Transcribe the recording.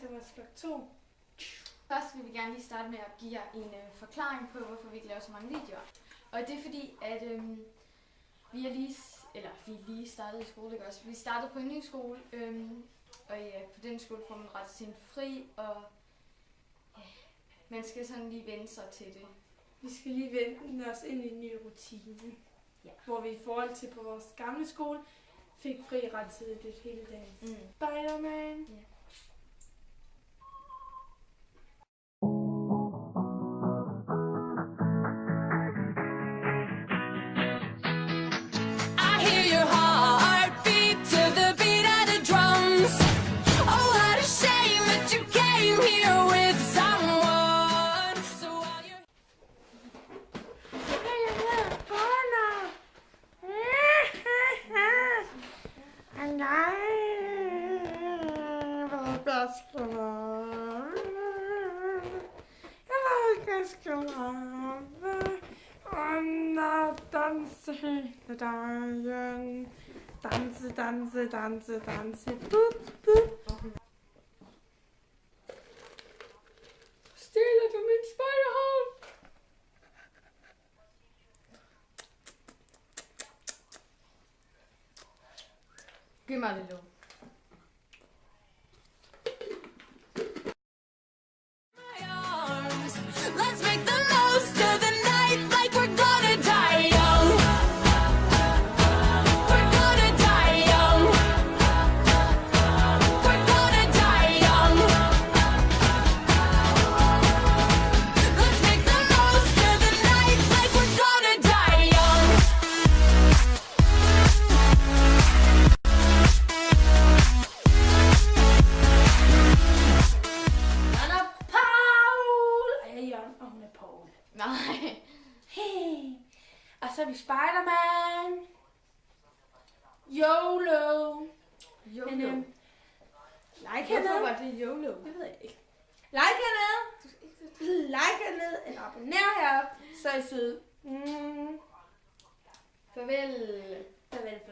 til vores vlog 2. Først vil vi gerne lige starte med at give jer en forklaring på, hvorfor vi ikke laver så mange videoer. Og det er fordi, at vi er lige startet i skole, ikke også? Vi startede på en ny skole, og ja, på den skole får man ret til en fri, og ja, man skal sådan lige vende sig til det. Vi skal lige vende os ind i en ny rutine, Ja. hvor vi i forhold til på vores gamle skole fik fri ret tidligt hele dagen. Spider-Man. Ja. Danse hele dagen. Danse, danse, danse, danse. Bup, bup. Stiller du min spejderhavn? Giv mig det lov. Let's make the most of the night like we're gonna die young. We're gonna die young. We're gonna die young. Let's make the most of the night like we're gonna die young. Og hun er Paul. Nej. Hey. Og så er vi Spider-Man. YOLO. YOLO. Like Hvorfor hernede. var det YOLO? Det ved jeg ikke. Like hernede. Like hernede. Eller abonner heroppe. Så er I søde. Farvel. Farvel, farvel.